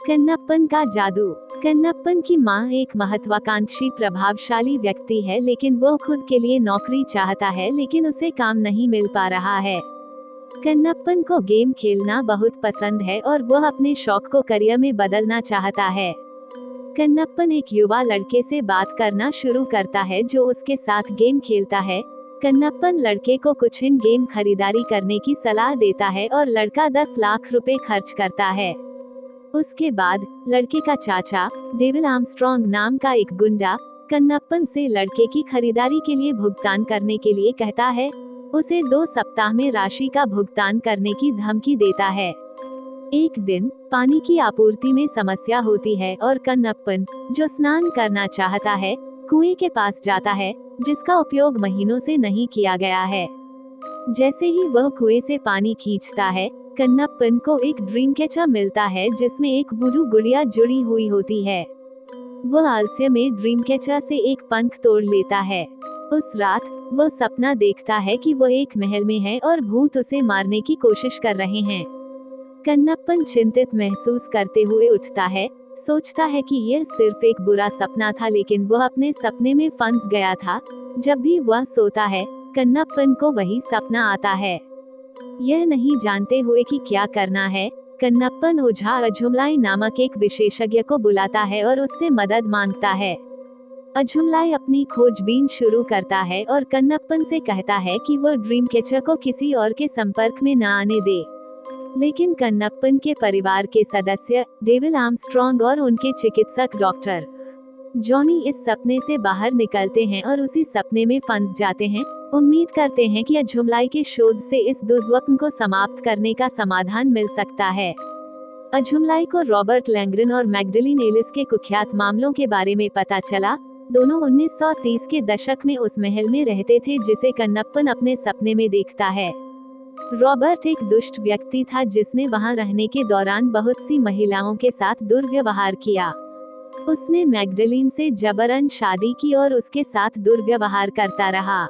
कन्नप्पन का जादू। कन्नप्पन की माँ एक महत्वाकांक्षी प्रभावशाली व्यक्ति है, लेकिन वो खुद के लिए नौकरी चाहता है, लेकिन उसे काम नहीं मिल पा रहा है। कन्नप्पन को गेम खेलना बहुत पसंद है और वह अपने शौक को करियर में बदलना चाहता है। कन्नप्पन एक युवा लड़के से बात करना शुरू करता है जो उसके साथ गेम खेलता है। कन्नप्पन लड़के को कुछ इन गेम खरीदारी करने की सलाह देता है और लड़का 10 लाख रुपए खर्च करता है। उसके बाद लड़के का चाचा डेविल आर्मस्ट्रॉन्ग नाम का एक गुंडा कन्नप्पन से लड़के की खरीदारी के लिए भुगतान करने के लिए कहता है। उसे 2 सप्ताह में राशि का भुगतान करने की धमकी देता है। एक दिन पानी की आपूर्ति में समस्या होती है और कन्नप्पन, जो स्नान करना चाहता है, कुएं के पास जाता है, जिसका उपयोग महीनों से नहीं किया गया है। जैसे ही वह कुएं से पानी खींचता है, कन्नप्पन को एक ड्रीम कैचर मिलता है जिसमें एक वुडू गुड़िया जुड़ी हुई होती है। वह आलस्य में ड्रीम कैचर से एक पंख तोड़ लेता है। उस रात वह सपना देखता है कि वह एक महल में है और भूत उसे मारने की कोशिश कर रहे हैं। कन्नप्पन चिंतित महसूस करते हुए उठता है, सोचता है कि यह सिर्फ एक बुरा सपना था, लेकिन वह अपने सपने में फंस गया था। जब भी वह सोता है, कन्नप्पन को वही सपना आता है। यह नहीं जानते हुए कि क्या करना है, कन्नप्पन ओझा अझुमलाई नामक एक विशेषज्ञ को बुलाता है और उससे मदद मांगता है। अझुमलाई अपनी खोजबीन शुरू करता है और कन्नप्पन से कहता है कि वह ड्रीम कैचर को किसी और के संपर्क में न आने दे। लेकिन कन्नप्पन के परिवार के सदस्य डेविल आर्मस्ट्रॉन्ग और उनके चिकित्सक डॉक्टर जॉनी इस सपने से बाहर निकलते हैं और उसी सपने में फंस जाते हैं। उम्मीद करते हैं कि अझुमलाई के शोध से इस दुर्स्वप्न को समाप्त करने का समाधान मिल सकता है। अझुमलाई को रॉबर्ट लैंग्रेन और मैग्डलिन एलिस के कुख्यात मामलों के बारे में पता चला। दोनों 1930 के दशक में उस महल में रहते थे जिसे कन्नप्पन अपने सपने में देखता है। रॉबर्ट एक दुष्ट व्यक्ति था जिसने वहां रहने के दौरान बहुत सी महिलाओं के साथ दुर्व्यवहार किया। उसने मैग्डलिन से जबरन शादी की और उसके साथ दुर्व्यवहार करता रहा।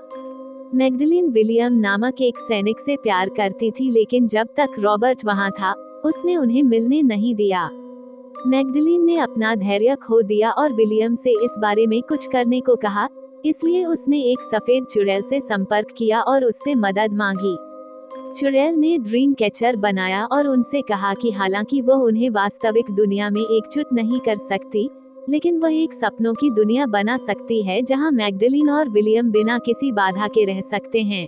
मैग्डलिन विलियम नामक एक सैनिक से प्यार करती थी, लेकिन जब तक रॉबर्ट वहां था, उसने उन्हें मिलने नहीं दिया। मैग्डलिन ने अपना धैर्य खो दिया और विलियम से इस बारे में कुछ करने को कहा, इसलिए उसने एक सफेद चुड़ैल से संपर्क किया और उससे मदद मांगी। चुड़ैल ने ड्रीम कैचर बनाया और उनसे कहा कि हालांकि वह उन्हें वास्तविक दुनिया में एकजुट नहीं कर सकती, लेकिन वह एक सपनों की दुनिया बना सकती है जहां मैग्डलिन और विलियम बिना किसी बाधा के रह सकते हैं।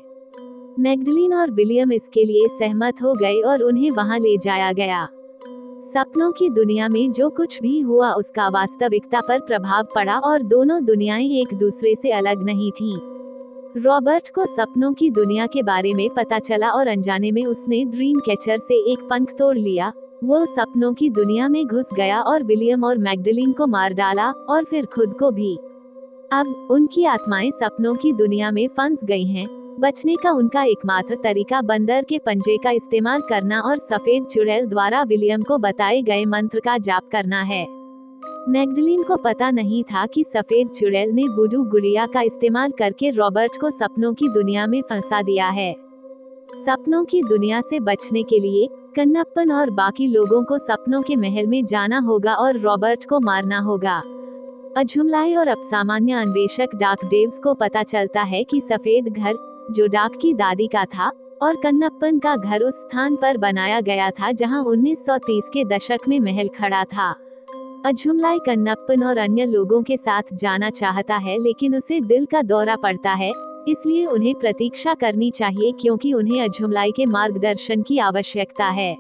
मैग्डलिन और विलियम इसके लिए सहमत हो गए और उन्हें वहां ले जाया गया। सपनों की दुनिया में जो कुछ भी हुआ उसका वास्तविकता पर प्रभाव पड़ा और दोनों दुनियाएं एक दूसरे से अलग नहीं थीं। रॉबर्ट को सपनों की दुनिया के बारे में पता चला और अनजाने में उसने ड्रीम कैचर से एक पंख तोड़ लिया। वो सपनों की दुनिया में घुस गया और विलियम और मैग्डलिन को मार डाला और फिर खुद को भी। अब उनकी आत्माएं सपनों की दुनिया में फंस गई हैं। बचने का उनका एकमात्र तरीका बंदर के पंजे का इस्तेमाल करना और सफेद चुड़ैल द्वारा विलियम को बताए गए मंत्र का जाप करना है। मैग्डलिन को पता नहीं था कि सफेद चुड़ैल ने वुडू गुड़िया का इस्तेमाल करके रॉबर्ट को सपनों की दुनिया में फंसा दिया है। सपनों की दुनिया से बचने के लिए कन्नप्पन और बाकी लोगों को सपनों के महल में जाना होगा और रॉबर्ट को मारना होगा। अझुमलाई और अपसामान्य अन्वेषक डाक डेव्स को पता चलता है कि सफेद घर, जो डाक की दादी का था, और कन्नप्पन का घर उस स्थान पर बनाया गया था जहां 1930 के दशक में महल खड़ा था। अझुमलाई कन्नप्पन और अन्य लोगों के साथ जाना चाहता है, लेकिन उसे दिल का दौरा पड़ता है, इसलिए उन्हें प्रतीक्षा करनी चाहिए क्योंकि उन्हें अझुमलाई के मार्गदर्शन की आवश्यकता है।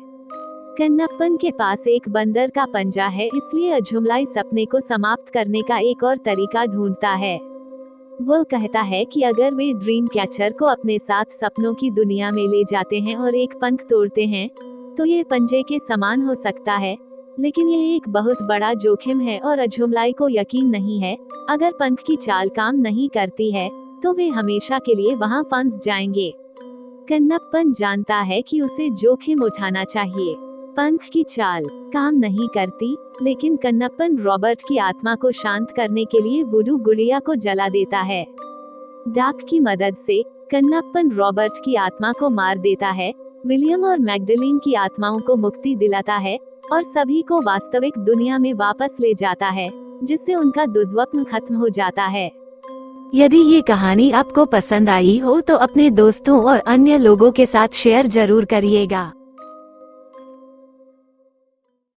कन्नप्पन के पास एक बंदर का पंजा है, इसलिए अझुमलाई सपने को समाप्त करने का एक और तरीका ढूंढता है। वह कहता है कि अगर वे ड्रीम कैचर को अपने साथ सपनों की दुनिया में ले जाते हैं और एक पंख तोड़ते हैं, तो ये पंजे के समान हो सकता है, लेकिन यह एक बहुत बड़ा जोखिम है और अझुमलाई को यकीन नहीं है। अगर पंख की चाल काम नहीं करती है, तो वे हमेशा के लिए वहां फंस जाएंगे। कन्नप्पन जानता है कि उसे जोखिम उठाना चाहिए। पंख की चाल काम नहीं करती, लेकिन कन्नप्पन रॉबर्ट की आत्मा को शांत करने के लिए वुडू गुड़िया को जला देता है। डाक की मदद से कन्नप्पन रॉबर्ट की आत्मा को मार देता है, विलियम और मैग्डलिन की आत्माओं को मुक्ति दिलाता है और सभी को वास्तविक दुनिया में वापस ले जाता है, जिससे उनका दुर्स्वप्न खत्म हो जाता है। यदि ये कहानी आपको पसंद आई हो तो अपने दोस्तों और अन्य लोगों के साथ शेयर जरूर करिएगा।